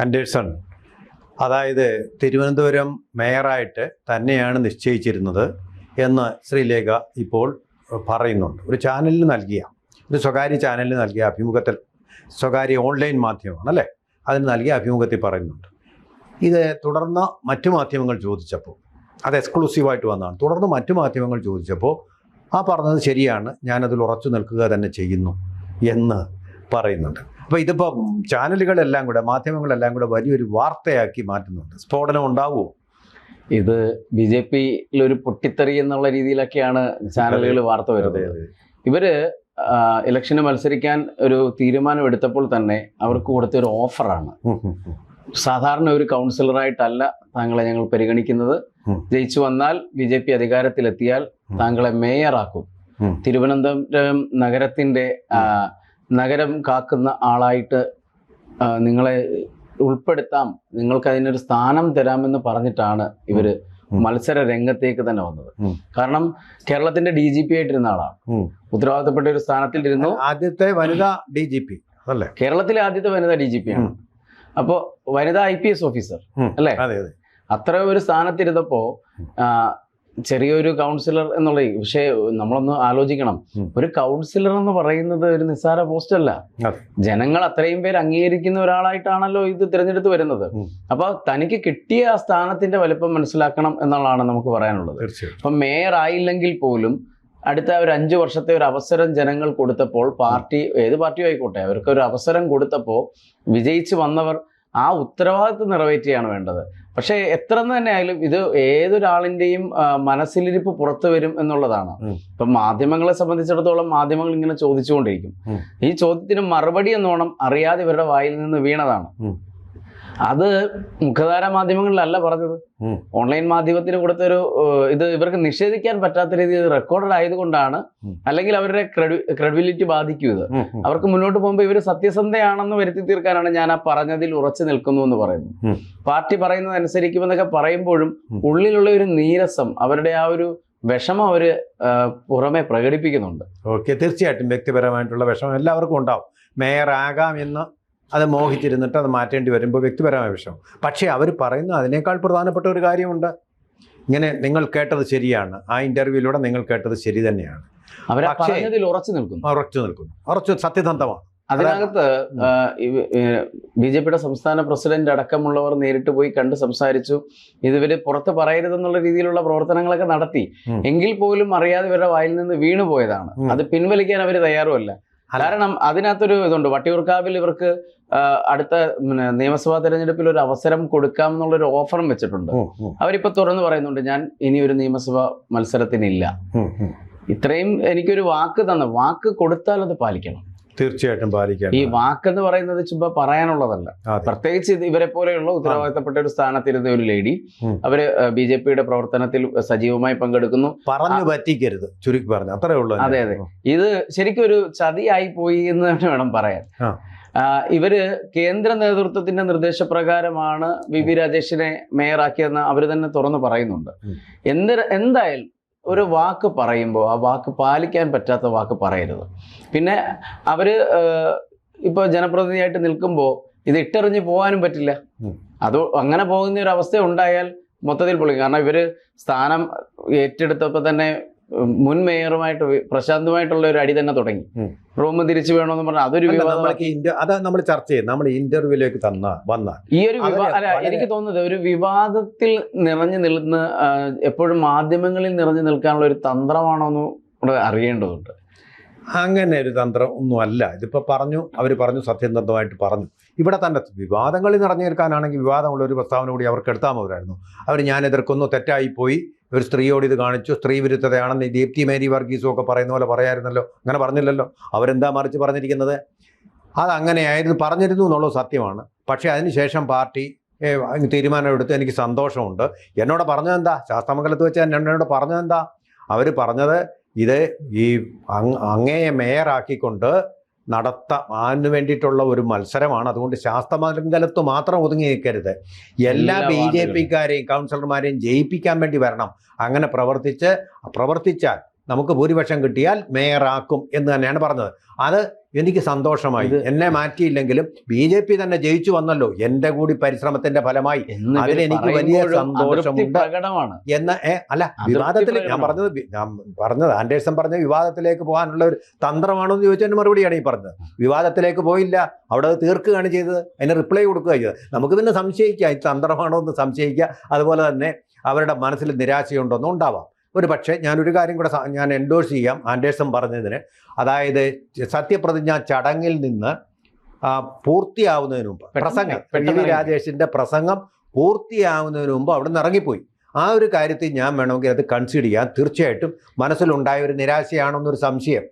Anderson, അതായത് തിരുവനന്തപുരം മേയറായിട്ട് തന്നെയാണ് നിശ്ചയിച്ചിരുന്നത് എന്ന് ശ്രീലേഖ ഇപ്പോൾ പറയുന്നുണ്ട്. ഒരു ചാനലിന് നൽകിയ, ഒരു സ്വകാര്യ ചാനലിന് നൽകിയ അഭിമുഖത്തിൽ, സ്വകാര്യ ഓൺലൈൻ മാധ്യമമാണ് അല്ലേ, അതിന് നൽകിയ അഭിമുഖത്തിൽ പറയുന്നുണ്ട്. ഇത് തുടർന്ന് മറ്റു മാധ്യമങ്ങൾ ചോദിച്ചപ്പോൾ, അത് എക്സ്ക്ലൂസീവായിട്ട് വന്നതാണ്, തുടർന്ന് മറ്റു മാധ്യമങ്ങൾ ചോദിച്ചപ്പോൾ ആ പറഞ്ഞത് ശരിയാണ്, ഞാനതിൽ ഉറച്ചു നിൽക്കുക തന്നെ ചെയ്യുന്നു എന്ന് പറയുന്നുണ്ട്. അപ്പോൾ ഇതിപ്പോൾ ചാനലുകളെല്ലാം കൂടെ, മാധ്യമങ്ങളെല്ലാം കൂടെ വലിയൊരു വാർത്തയാക്കി മാറ്റുന്നുണ്ട്. സ്ഫോടനം ഉണ്ടാവുമോ? ഇത് BJP-യിലൊരു പൊട്ടിത്തെറി എന്നുള്ള രീതിയിലൊക്കെയാണ് ചാനലുകൾ വാർത്ത വരുന്നത്. ഇവര് ഇലക്ഷന് മത്സരിക്കാൻ ഒരു തീരുമാനം എടുത്തപ്പോൾ തന്നെ അവർക്ക് കൊടുത്തൊരു ഓഫറാണ്. സാധാരണ ഒരു കൗൺസിലറായിട്ടല്ല താങ്കളെ ഞങ്ങൾ പരിഗണിക്കുന്നത്, ജയിച്ചു വന്നാൽ BJP അധികാരത്തിലെത്തിയാൽ താങ്കളെ മേയറാക്കും, തിരുവനന്തപുരം നഗരം കാക്കുന്ന ആളായിട്ട് നിങ്ങളെ ഉൾപ്പെടുത്താം, നിങ്ങൾക്ക് അതിനൊരു സ്ഥാനം തരാമെന്ന് പറഞ്ഞിട്ടാണ് ഇവര് മത്സര രംഗത്തേക്ക് തന്നെ വന്നത്. കാരണം കേരളത്തിന്റെ DGP ആയിട്ടിരുന്ന ആളാണ്, ഉത്തരവാദിത്തപ്പെട്ട ഒരു സ്ഥാനത്തിലിരുന്നു. ആദ്യത്തെ വനിതാ DGP അല്ലേ? കേരളത്തിലെ ആദ്യത്തെ വനിതാ DGP ആണ്. അപ്പോ വനിതാ IPS ഓഫീസർ അല്ലേ? അത്ര ഒരു സ്ഥാനത്തിരുന്നപ്പോ ചെറിയൊരു കൗൺസിലർ എന്നുള്ള, പക്ഷേ നമ്മളൊന്ന് ആലോചിക്കണം, ഒരു കൗൺസിലർ എന്ന് പറയുന്നത് ഒരു നിസ്സാര പോസ്റ്റ് അല്ല. ജനങ്ങൾ അത്രയും പേര് അംഗീകരിക്കുന്ന ഒരാളായിട്ടാണല്ലോ ഇത് തിരഞ്ഞെടുത്ത് വരുന്നത്. അപ്പൊ തനിക്ക് കിട്ടിയ ആ സ്ഥാനത്തിന്റെ വലിപ്പം മനസ്സിലാക്കണം എന്നുള്ളതാണ് നമുക്ക് പറയാനുള്ളത്. അപ്പൊ മേയർ ആയില്ലെങ്കിൽ പോലും അടുത്ത ഒരു 5 വർഷത്തെ ഒരു അവസരം ജനങ്ങൾ കൊടുത്തപ്പോൾ, പാർട്ടി ഏത് പാർട്ടിയും ആയിക്കോട്ടെ, അവർക്ക് ഒരു അവസരം കൊടുത്തപ്പോൾ വിജയിച്ചു വന്നവർ ആ ഉത്തരവാദിത്വം നിറവേറ്റുകയാണ് വേണ്ടത്. പക്ഷേ എത്ര തന്നെ ആയാലും ഇത് ഏതൊരാളിന്റെയും മനസ്സിലിരിപ്പ് പുറത്തു വരും എന്നുള്ളതാണ്. ഇപ്പം മാധ്യമങ്ങളെ സംബന്ധിച്ചിടത്തോളം മാധ്യമങ്ങൾ ഇങ്ങനെ ചോദിച്ചുകൊണ്ടിരിക്കും. ഈ ചോദ്യത്തിന് മറുപടി എന്നോണം അറിയാതെ ഇവരുടെ വായിൽ നിന്ന് വീണതാണ്. അത് മുഖ്യധാര മാധ്യമങ്ങളിലല്ല പറഞ്ഞത്, ഓൺലൈൻ മാധ്യമത്തിന് കൊടുത്തൊരു ഇത് ഇവർക്ക് നിഷേധിക്കാൻ പറ്റാത്ത രീതിയിൽ റെക്കോർഡഡ് ആയതുകൊണ്ടാണ്. അല്ലെങ്കിൽ അവരുടെ ക്രെഡിബിലിറ്റി ബാധിക്കും. ഇത് അവർക്ക് മുന്നോട്ട് പോകുമ്പോൾ ഇവർ സത്യസന്ധയാണെന്ന് വരുത്തി തീർക്കാനാണ് ഞാൻ ആ പറഞ്ഞതിൽ ഉറച്ചു നിൽക്കുന്നു എന്ന് പറയുന്നു. പാർട്ടി പറയുന്നത് അനുസരിക്കുമെന്നൊക്കെ പറയുമ്പോഴും ഉള്ളിലുള്ള ഒരു നീരസം, അവരുടെ ആ ഒരു വിഷമം അവര് പുറമെ പ്രകടിപ്പിക്കുന്നുണ്ട്. ഓക്കെ, തീർച്ചയായിട്ടും വ്യക്തിപരമായിട്ടുള്ള വിഷമം എല്ലാവർക്കും ഉണ്ടാവും. മേയർ ആകാം എന്ന് അത് മോഹിച്ചിരുന്നിട്ട് അത് മാറ്റേണ്ടി വരുമ്പോൾ വ്യക്തിപരമായ വിഷമം. പക്ഷേ അവർ പറയുന്ന അതിനേക്കാൾ പ്രധാനപ്പെട്ട ഒരു കാര്യമുണ്ട്. ഇങ്ങനെ നിങ്ങൾ കേട്ടത് ശരിയാണ്, ആ ഇന്റർവ്യൂവിലൂടെ നിങ്ങൾ കേട്ടത് ശരി തന്നെയാണ്, ഉറച്ചു സത്യസന്ധമാണ്. അതിനകത്ത് BJP-യുടെ സംസ്ഥാന പ്രസിഡന്റ് അടക്കമുള്ളവർ നേരിട്ട് പോയി കണ്ട് സംസാരിച്ചു. ഇവര് പുറത്ത് പറയരുതെന്നുള്ള രീതിയിലുള്ള പ്രവർത്തനങ്ങളൊക്കെ നടത്തി. എങ്കിൽ പോലും അറിയാതെ ഇവരുടെ വായിൽ നിന്ന് വീണുപോയതാണ്. അത് പിൻവലിക്കാൻ അവർ തയ്യാറുമല്ല. കാരണം അതിനകത്തൊരു ഇതുണ്ട്, വട്ടിയൂർക്കാവിൽ ഇവർക്ക് അടുത്ത നിയമസഭാ തെരഞ്ഞെടുപ്പിൽ ഒരു അവസരം കൊടുക്കാം എന്നുള്ളൊരു ഓഫറും വെച്ചിട്ടുണ്ട്. അവരിപ്പോ തുറന്നു പറയുന്നുണ്ട്, ഞാൻ ഇനി ഒരു നിയമസഭാ മത്സരത്തിനില്ല. ഇത്രയും എനിക്കൊരു വാക്ക് വാക്ക് കൊടുത്താൽ അത് പാലിക്കണം. തീർച്ചയായിട്ടും പാലിക്കണം. ഈ വാക്കെന്ന് പറയുന്നത് ചുമ്മാ പറയാനുള്ളതല്ല. പ്രത്യേകിച്ച് ഇവരെ പോലെയുള്ള ഉത്തരവാദിത്തപ്പെട്ട ഒരു സ്ഥാനത്തിരുന്ന ഒരു ലേഡി, അവര് BJP-യുടെ പ്രവർത്തനത്തിൽ സജീവമായി പങ്കെടുക്കുന്നു. പറഞ്ഞു പറ്റിക്കരുത്, ചുരുക്കി പറഞ്ഞു, അത്രേ ഉള്ളൂ. അതെ അതെ, ഇത് ശരിക്കും ഒരു ചതിയായി പോയി എന്ന് തന്നെ വേണം പറയാൻ. ഇവര് കേന്ദ്ര നേതൃത്വത്തിന്റെ നിർദ്ദേശപ്രകാരമാണ് VV രാജേഷിനെ മേയറാക്കിയെന്ന് അവര് തന്നെ തുറന്നു പറയുന്നുണ്ട്. എന്തായാലും ഒരു വാക്ക് പറയുമ്പോൾ ആ വാക്ക് പാലിക്കാൻ പറ്റാത്ത വാക്ക് പറയരുത്. പിന്നെ അവര് ഇപ്പോൾ ജനപ്രതിനിധിയായിട്ട് നിൽക്കുമ്പോൾ ഇത് ഇട്ടെറിഞ്ഞ് പോകാനും പറ്റില്ല. അത് അങ്ങനെ പോകുന്ന ഒരു അവസ്ഥ ഉണ്ടായാൽ മൊത്തത്തിൽ പൊളിക്കും. കാരണം ഇവര് സ്ഥാനം ഏറ്റെടുത്തപ്പോൾ തന്നെ മുൻ മേയറുമായിട്ട് പ്രശാന്തുമായിട്ടുള്ള ഒരു അടി തന്നെ തുടങ്ങി. റൂം തിരിച്ചു വേണമെന്ന് പറഞ്ഞാൽ അതൊരു അത് നമ്മൾ ചർച്ച ചെയ്യും. നമ്മൾ ഇന്റർവ്യൂലേക്ക് വന്നാൽ ഈ ഒരു എനിക്ക് തോന്നുന്നത് ഒരു വിവാദത്തിൽ നിറഞ്ഞു നിന്ന് എപ്പോഴും മാധ്യമങ്ങളിൽ നിറഞ്ഞു നിൽക്കാനുള്ള ഒരു തന്ത്രമാണോന്ന് അറിയേണ്ടതുണ്ട്. അങ്ങനെ ഒരു തന്ത്രം ഒന്നും അല്ല. ഇതിപ്പോൾ അവർ പറഞ്ഞു, സത്യസന്ധമായിട്ട് പറഞ്ഞു. ഇവിടെ തന്നെ വിവാദങ്ങളിൽ നിറഞ്ഞു നിൽക്കാനാണെങ്കിൽ വിവാദമുള്ള ഒരു പ്രസ്താവന കൂടി അവർക്ക് എടുത്താൽ മതിയായിരുന്നു. ഞാൻ എതിർക്കുന്നു, തെറ്റായിപ്പോയി, ഒരു സ്ത്രീയോട് ഇത് കാണിച്ചു, സ്ത്രീ വിരുദ്ധതയാണെന്ന് ദീപ്തി മേരി വർഗീസും ഒക്കെ പറയുന്ന പോലെ പറയായിരുന്നല്ലോ. അങ്ങനെ പറഞ്ഞില്ലല്ലോ. അവരെന്താ മറിച്ച് പറഞ്ഞിരിക്കുന്നത്? അതങ്ങനെയായിരുന്നു, പറഞ്ഞിരുന്നു എന്നുള്ളത് സത്യമാണ്. പക്ഷേ അതിനുശേഷം പാർട്ടി തീരുമാനമെടുത്ത് എനിക്ക് സന്തോഷമുണ്ട്. എന്നോട് പറഞ്ഞതെന്താ? ശാസ്താമംഗലത്ത് വെച്ച് എന്നോട് പറഞ്ഞതെന്താ? അവർ പറഞ്ഞത് ഇത് ഈ അങ്ങയെ മേയറാക്കിക്കൊണ്ട് അതിന് വേണ്ടിയിട്ടുള്ള ഒരു മത്സരമാണ്. അതുകൊണ്ട് ശാസ്തമംഗലത്ത് മാത്രം ഒതുങ്ങി നിൽക്കരുത്, എല്ലാ BJP-ക്കാരെയും കൗൺസിലർമാരെയും ജയിപ്പിക്കാൻ വേണ്ടി വരണം. അങ്ങനെ പ്രവർത്തിച്ചാൽ നമുക്ക് ഭൂരിപക്ഷം കിട്ടിയാൽ മേയറാക്കും എന്ന് തന്നെയാണ് പറഞ്ഞത്. അത് എനിക്ക് സന്തോഷമായി. എന്നെ മാറ്റിയില്ലെങ്കിലും BJP തന്നെ ജയിച്ചു വന്നല്ലോ, എൻ്റെ കൂടി പരിശ്രമത്തിന്റെ ഫലമായി. അതിലെനിക്ക് വലിയ സന്തോഷമുണ്ട് എന്ന അല്ല, വിവാദത്തിൽ ഞാൻ പറഞ്ഞത് ആൻഡേഴ്സൺ പറഞ്ഞ വിവാദത്തിലേക്ക് പോകാനുള്ള ഒരു തന്ത്രമാണോ എന്ന് ചോദിച്ചതിന് മറുപടിയാണ് ഈ പറഞ്ഞത്. വിവാദത്തിലേക്ക് പോയില്ല, അവിടെ അത് തീർക്കുകയാണ് ചെയ്തത്, അതിന് റിപ്ലൈ കൊടുക്കുക ചെയ്തത്. നമുക്ക് പിന്നെ സംശയിക്കാം, ഈ തന്ത്രമാണോ എന്ന് സംശയിക്കുക. അതുപോലെ തന്നെ അവരുടെ മനസ്സിൽ നിരാശയുണ്ടോന്നും ഉണ്ടാവാം. ഒരു പക്ഷേ ഞാനൊരു കാര്യം കൂടെ ഞാൻ എൻഡോഴ്സ് ചെയ്യാം ആൻഡേഴ്സൺ പറഞ്ഞതിന്. അതായത് സത്യപ്രതിജ്ഞാ ചടങ്ങിൽ നിന്ന് പൂർത്തിയാവുന്നതിന് മുമ്പ് പ്രസംഗം, PV രാജേഷിൻ്റെ പ്രസംഗം പൂർത്തിയാവുന്നതിന് മുമ്പ് അവിടെ നിന്ന് ഇറങ്ങിപ്പോയി. ആ ഒരു കാര്യത്തിൽ ഞാൻ വേണമെങ്കിൽ അത് കൺസിഡർ ചെയ്യാം. തീർച്ചയായിട്ടും മനസ്സിലുണ്ടായ ഒരു നിരാശയാണെന്നൊരു സംശയം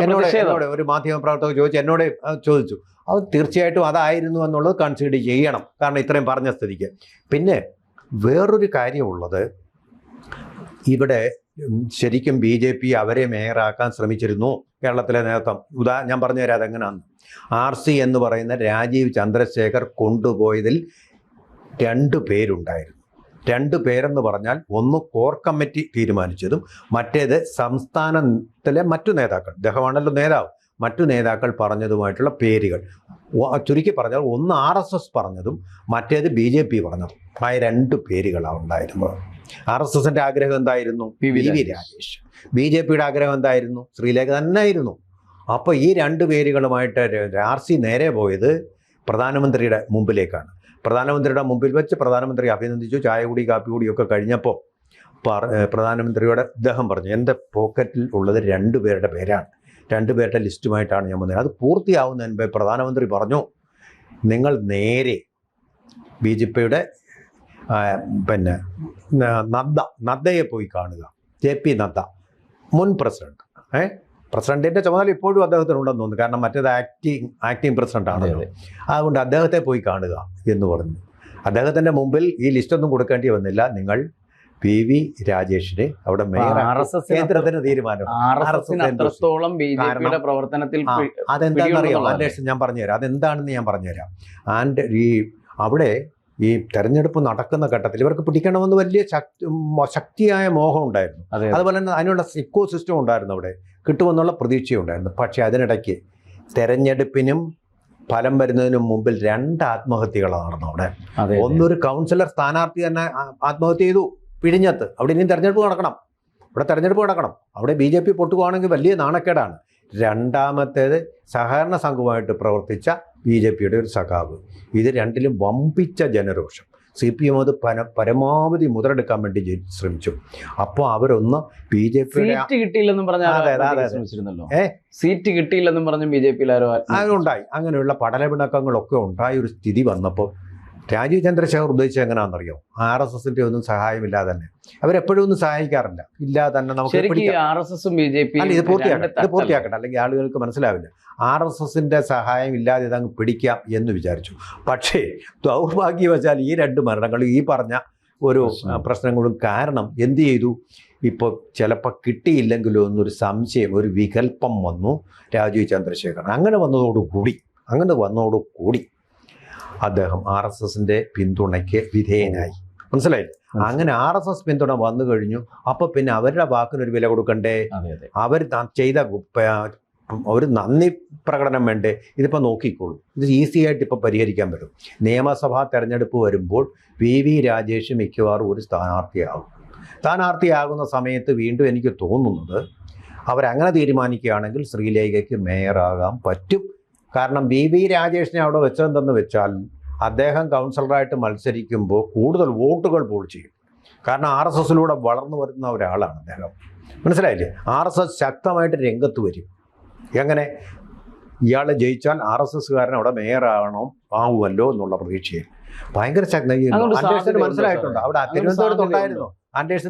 എന്നോട് ഒരു മാധ്യമപ്രവർത്തകർ എന്നോട് ചോദിച്ചു. അത് തീർച്ചയായിട്ടും അതായിരുന്നു എന്നുള്ളത് കൺസിഡർ ചെയ്യണം, കാരണം ഇത്രയും പറഞ്ഞ സ്ഥിതിക്ക്. പിന്നെ വേറൊരു കാര്യമുള്ളത്, ഇവിടെ ശരിക്കും BJP അവരെ മേയറാക്കാൻ ശ്രമിച്ചിരുന്നു കേരളത്തിലെ നേതൃത്വം. ഞാൻ പറഞ്ഞുതരാം അതെങ്ങനെയാണെന്ന്. RC എന്ന് പറയുന്ന രാജീവ് ചന്ദ്രശേഖർ കൊണ്ടുപോയതിൽ 2 പേരുണ്ടായിരുന്നു. 2 പേരെന്ന് പറഞ്ഞാൽ ഒന്ന് കോർ കമ്മിറ്റി തീരുമാനിച്ചതും മറ്റേത് സംസ്ഥാനത്തിലെ മറ്റു നേതാക്കൾ, അദ്ദേഹമാണല്ലോ നേതാവ്, മറ്റു നേതാക്കൾ പറഞ്ഞതുമായിട്ടുള്ള പേരുകൾ. ചുരുക്കി പറഞ്ഞാൽ ഒന്ന് RSS പറഞ്ഞതും മറ്റേത് BJP പറഞ്ഞതും ആയ 2 പേരുകളാണ് ഉണ്ടായിരുന്നത്. RSSന്റെ ആഗ്രഹം എന്തായിരുന്നു? PV രാജേഷ്. BJPയുടെ ആഗ്രഹം എന്തായിരുന്നു? ശ്രീലേഖ തന്നെ ആയിരുന്നു. അപ്പോൾ ഈ 2 പേരുകളുമായിട്ട് RC നേരെ പോയത് പ്രധാനമന്ത്രിയുടെ മുമ്പിലേക്കാണ്. പ്രധാനമന്ത്രിയുടെ മുമ്പിൽ വെച്ച് പ്രധാനമന്ത്രി അഭിനന്ദിച്ചു. ചായ കുടി കാപ്പി കുടിയൊക്കെ കഴിഞ്ഞപ്പോൾ പ്രധാനമന്ത്രിയോട് ഇദ്ദേഹം പറഞ്ഞു, എൻ്റെ പോക്കറ്റിൽ ഉള്ളത് 2 പേരുടെ പേരാണ്, 2 പേരുടെ ലിസ്റ്റുമായിട്ടാണ് ഞാൻ വന്നത്. അത് പൂർത്തിയാവുന്നതിന് മുമ്പേ പ്രധാനമന്ത്രി പറഞ്ഞു, നിങ്ങൾ നേരെ BJPയുടെ പിന്നെ നദ്ദയെ പോയി കാണുക. JP നദ്ദ, മുൻ പ്രസിഡന്റ്. പ്രസിഡന്റിന്റെ ചുമതല ഇപ്പോഴും അദ്ദേഹത്തിനുണ്ടെന്ന് തോന്നുന്നു, കാരണം മറ്റേത് ആക്ടിങ് പ്രസിഡന്റ് ആണല്ലോ. അതുകൊണ്ട് അദ്ദേഹത്തെ പോയി കാണുക എന്ന് പറഞ്ഞു. അദ്ദേഹത്തിന്റെ മുമ്പിൽ ഈ ലിസ്റ്റൊന്നും കൊടുക്കേണ്ടി വന്നില്ല. നിങ്ങൾ PV രാജേഷിനെ അവിടെ കേന്ദ്രത്തിന് തീരുമാനം. അതെന്താണെന്നറിയാം ആൻഡേഴ്സൺ, ഞാൻ പറഞ്ഞുതരാം അതെന്താണെന്ന് ഞാൻ പറഞ്ഞുതരാം. അവിടെ ഈ തെരഞ്ഞെടുപ്പ് നടക്കുന്ന ഘട്ടത്തിൽ ഇവർക്ക് പിടിക്കണമെന്ന് വലിയ ശക്തിയായ മോഹം ഉണ്ടായിരുന്നു. അതുപോലെ തന്നെ അതിനുള്ള ഇക്കോ സിസ്റ്റം ഉണ്ടായിരുന്നു, അവിടെ കിട്ടുമെന്നുള്ള പ്രതീക്ഷയുണ്ടായിരുന്നു. പക്ഷേ അതിനിടയ്ക്ക് തെരഞ്ഞെടുപ്പിനും ഫലം വരുന്നതിനും മുമ്പിൽ 2 ആത്മഹത്യകളാണ് നടന്നു അവിടെ. ഒന്നൊരു കൗൺസിലർ സ്ഥാനാർത്ഥി തന്നെ ആത്മഹത്യ ചെയ്തു പിഴിഞ്ഞത്ത്. അവിടെ ഇനിയും തെരഞ്ഞെടുപ്പ് നടക്കണം, അവിടെ BJP പൊട്ടുകയാണെങ്കിൽ വലിയ നാണക്കേടാണ്. രണ്ടാമത്തേത് സഹകരണ സംഘവുമായിട്ട് പ്രവർത്തിച്ച BJPയുടെ ഒരു സഖാവ്. ഇത് രണ്ടിലും വമ്പിച്ച ജനരോഷം. CPM അത് പരമാവധി മുതലെടുക്കാൻ വേണ്ടി ശ്രമിച്ചു. അപ്പോൾ അവരൊന്ന് സീറ്റ് കിട്ടിയില്ലെന്നും പറഞ്ഞ് BJP അതുണ്ടായി. അങ്ങനെയുള്ള പടലപിണക്കങ്ങളൊക്കെ ഉണ്ടായ ഒരു സ്ഥിതി വന്നപ്പോൾ രാജീവ് ചന്ദ്രശേഖർ ഉദ്ദേശിച്ചത് എങ്ങനെയാണെന്നറിയോ? RSSന്റെ ഒന്നും സഹായമില്ലാതെ തന്നെ, അവരെപ്പോഴും ഒന്നും സഹായിക്കാറില്ല, ഇല്ലാതെ തന്നെ നമുക്ക് ഇത് പൂർത്തിയാക്കട്ടെ, അല്ലെങ്കിൽ ആളുകൾക്ക് മനസ്സിലാവില്ല. RSSന്റെ സഹായം ഇല്ലാതെ ഇതങ്ങ് പിടിക്കാം എന്ന് വിചാരിച്ചു. പക്ഷേ ദൗർഭാഗ്യവശാൽ ഈ 2 മരണങ്ങളും ഈ പറഞ്ഞ ഒരു പ്രശ്നങ്ങളും കാരണം എന്ത് ചെയ്തു? ഇപ്പോൾ ചിലപ്പോൾ കിട്ടിയില്ലെങ്കിലോ എന്നൊരു സംശയം, ഒരു വികല്പം വന്നു രാജീവ് ചന്ദ്രശേഖർ. അങ്ങനെ വന്നതോടുകൂടി അദ്ദേഹം RSSന്റെ പിന്തുണയ്ക്ക് വിധേയനായി. മനസ്സിലായില്ലേ? അങ്ങനെ RSS പിന്തുണ വന്നു കഴിഞ്ഞു. അപ്പോൾ പിന്നെ അവരുടെ വാക്കിനൊരു വില കൊടുക്കണ്ടേ? അവർ ചെയ്ത ഒരു നന്ദി പ്രകടനം വേണ്ടേ? ഇതിപ്പോൾ നോക്കിക്കോളൂ, ഇത് ഈസി ആയിട്ട് ഇപ്പോൾ പരിഹരിക്കാൻ പറ്റും. നിയമസഭാ തെരഞ്ഞെടുപ്പ് വരുമ്പോൾ PV രാജേഷ് മിക്കവാറും ഒരു സ്ഥാനാർത്ഥിയാകുന്ന സമയത്ത് വീണ്ടും എനിക്ക് തോന്നുന്നത് അവരങ്ങനെ തീരുമാനിക്കുകയാണെങ്കിൽ ശ്രീലേഖയ്ക്ക് മേയറാകാൻ പറ്റും. കാരണം PV രാജേഷിനെ അവിടെ വെച്ചതെന്തെന്ന് വെച്ചാൽ അദ്ദേഹം കൗൺസിലറായിട്ട് മത്സരിക്കുമ്പോൾ കൂടുതൽ വോട്ടുകൾ പോൾ ചെയ്യും. കാരണം RSSലൂടെ വളർന്നു വരുന്ന ഒരാളാണ് അദ്ദേഹം. മനസ്സിലായില്ലേ? RSS ശക്തമായിട്ട് രംഗത്ത് വരും. എങ്ങനെ? ഇയാളെ ജയിച്ചാൽ RSSകാരൻ അവിടെ ആവുമല്ലോ എന്നുള്ള പ്രതീക്ഷയിൽ ഭയങ്കര ശക്തി. ആൻഡേഴ്സന് മനസ്സിലായിട്ടുണ്ട്. അവിടെ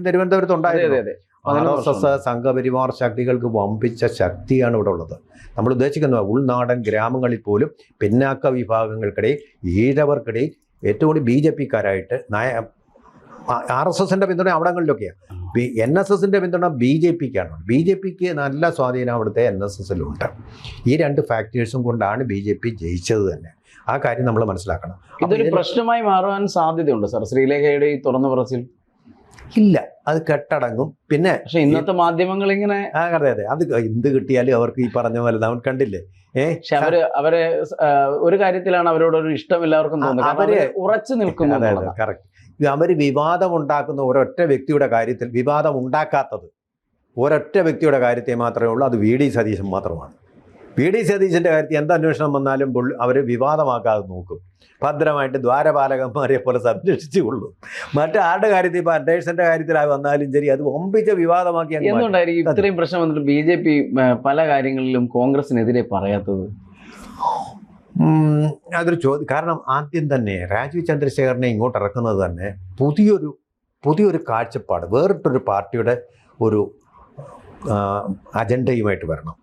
തിരുവനന്തപുരത്തുണ്ടായിരുന്നു. RSS സംഘപരിവാർ ശക്തികൾക്ക് വമ്പിച്ച ശക്തിയാണ് ഇവിടെ ഉള്ളത്. നമ്മൾ ഉദ്ദേശിക്കുന്നത് ഉൾനാടൻ ഗ്രാമങ്ങളിൽ പോലും പിന്നാക്ക വിഭാഗങ്ങൾക്കിടയിൽ, ഈഴവർക്കിടയിൽ ഏറ്റവും കൂടി BJPക്കാരായിട്ട് RSSന്റെ പിന്തുണ അവിടങ്ങളിലൊക്കെയാണ്. NSSന്റെ പിന്തുണ BJPക്കാണ്. BJPക്ക് നല്ല സ്വാധീനം അവിടുത്തെ NSSലുണ്ട്. ഈ 2 ഫാക്ടേഴ്സും കൊണ്ടാണ് BJP ജയിച്ചത് തന്നെ. ആ കാര്യം നമ്മൾ മനസ്സിലാക്കണം. ഇതൊരു പ്രശ്നമായി മാറാൻ സാധ്യതയുണ്ട് സാർ ശ്രീലേഖയുടെ ഈ തുറന്നു പറച്ചിൽ. ഇല്ല, അത് കെട്ടടങ്ങും. പിന്നെ പക്ഷെ ഇന്നത്തെ മാധ്യമങ്ങൾ ഇങ്ങനെ അതെ അത് എന്ത് കിട്ടിയാലും അവർക്ക് ഈ പറഞ്ഞ പോലെ നമ്മൾ കണ്ടില്ലേ. പക്ഷെ അവരെ ഒരു കാര്യത്തിലാണ് അവരോടൊരു ഇഷ്ടം എല്ലാവർക്കും തോന്നുന്നത്. അവര് ഉറച്ചു നിൽക്കുന്നു. കറക്റ്റ്. അവർ വിവാദം ഉണ്ടാക്കുന്ന ഒരൊറ്റ വ്യക്തിയുടെ കാര്യത്തിൽ വിവാദം ഉണ്ടാക്കാത്തത് ഒരൊറ്റ വ്യക്തിയുടെ കാര്യത്തെ മാത്രമേ ഉള്ളൂ, അത് VD സതീശൻ മാത്രമാണ്. VD സതീശൻ്റെ കാര്യത്തിൽ എന്ത് അന്വേഷണം വന്നാലും അവർ വിവാദമാക്കാതെ നോക്കും. ഭദ്രമായിട്ട് ദ്വാരപാലകന്മാരെ പോലെ സംരക്ഷിച്ചുകൊള്ളും. മറ്റാരുടെ കാര്യത്തിൽ ഇപ്പോൾ അന്വേഷണന്റെ കാര്യത്തിലായി വന്നാലും ശരി, അത് ഒമ്പിച്ച വിവാദമാക്കി. എന്തുകൊണ്ടായിരിക്കും ഇത്രയും പ്രശ്നം വന്നിട്ട് BJP പല കാര്യങ്ങളിലും കോൺഗ്രസിനെതിരെ പറയാത്തത്? അതൊരു ചോദ്യം. കാരണം ആദ്യം തന്നെ രാജീവ് ചന്ദ്രശേഖരനെ ഇങ്ങോട്ട് ഇറക്കുന്നത് തന്നെ പുതിയൊരു കാഴ്ചപ്പാട്, വേറിട്ടൊരു പാർട്ടിയുടെ ഒരു അജണ്ടയുമായിട്ട് വരണം.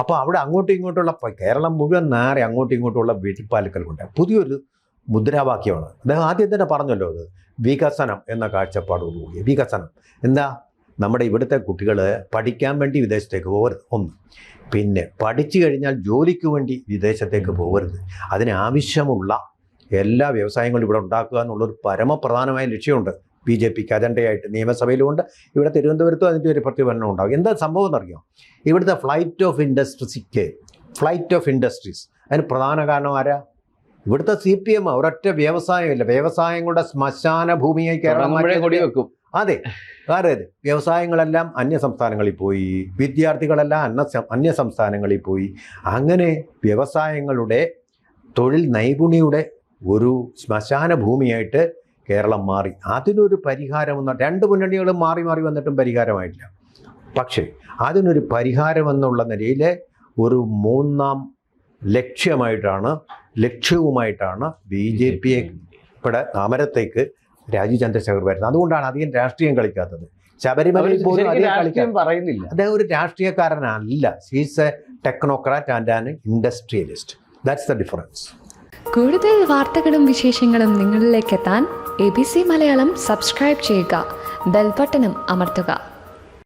അപ്പോൾ അവിടെ അങ്ങോട്ടും ഇങ്ങോട്ടുള്ള കേരളം മുഴുവൻ നേരെ അങ്ങോട്ടും ഇങ്ങോട്ടുള്ള വെട്ടിപ്പാലുക്കൽ കൊണ്ട് പുതിയൊരു മുദ്രാവാക്യമാണ് അദ്ദേഹം ആദ്യം തന്നെ പറഞ്ഞല്ലോ. അത് വികസനം എന്ന കാഴ്ചപ്പാടോടുകൂടി. വികസനം എന്താ? നമ്മുടെ ഇവിടുത്തെ കുട്ടികൾ പഠിക്കാൻ വേണ്ടി വിദേശത്തേക്ക് പോകരുത്, ഒന്ന്. പിന്നെ പഠിച്ചു കഴിഞ്ഞാൽ ജോലിക്ക് വേണ്ടി വിദേശത്തേക്ക് പോകരുത്. അതിനാവശ്യമുള്ള എല്ലാ വ്യവസായങ്ങളും ഇവിടെ ഉണ്ടാക്കുക എന്നുള്ളൊരു പരമപ്രധാനമായ ലക്ഷ്യമുണ്ട് BJPക്ക് അജണ്ടയായിട്ട്. നിയമസഭയിലുമുണ്ട്, ഇവിടെ തിരുവനന്തപുരത്തും അതിൻ്റെ ഒരു പ്രതിഫലനം ഉണ്ടാകും. എന്താ സംഭവം എന്നറിയാം? ഇവിടുത്തെ ഫ്ലൈറ്റ് ഓഫ് ഇൻഡസ്ട്രീസ് അതിന് പ്രധാന കാരണം ആരാ? ഇവിടുത്തെ CPM. ഒരൊറ്റ വ്യവസായമില്ല. വ്യവസായങ്ങളുടെ ശ്മശാന ഭൂമിയായി കേരളം വെക്കും. അതെ. വ്യവസായങ്ങളെല്ലാം അന്യ സംസ്ഥാനങ്ങളിൽ പോയി, വിദ്യാർത്ഥികളെല്ലാം അന്യ സംസ്ഥാനങ്ങളിൽ പോയി. അങ്ങനെ വ്യവസായങ്ങളുടെ തൊഴിൽ നൈപുണ്യയുടെ ഒരു ശ്മശാന ഭൂമിയായിട്ട് കേരളം മാറി. അതിനൊരു പരിഹാരമെന്ന രണ്ട് മുന്നണികളും മാറി വന്നിട്ടും പരിഹാരമായിട്ടില്ല. പക്ഷേ അതിനൊരു പരിഹാരമെന്നുള്ള നിലയിൽ ഒരു മൂന്നാം ലക്ഷ്യവുമായിട്ടാണ് BJPയെ ഇവിടെ അമരത്തേക്ക് രാജീവ് ചന്ദ്രശേഖർ വരുന്നത്. അതുകൊണ്ടാണ് അധികം രാഷ്ട്രീയം കളിക്കാത്തത്. ശബരിമലയിൽ പോലും അധികം കളിക്കാൻ പറയുന്നില്ല. അദ്ദേഹം ഒരു രാഷ്ട്രീയക്കാരനല്ല. He's a technocrat and an industrialist. That's the difference. കൂടുതൽ വാർത്തകളും വിശേഷങ്ങളും നിങ്ങളിലേക്ക് എത്താൻ ABC മലയാളം സബ്സ്ക്രൈബ് ചെയ്യുക, ബെൽ ബട്ടണും അമർത്തുക.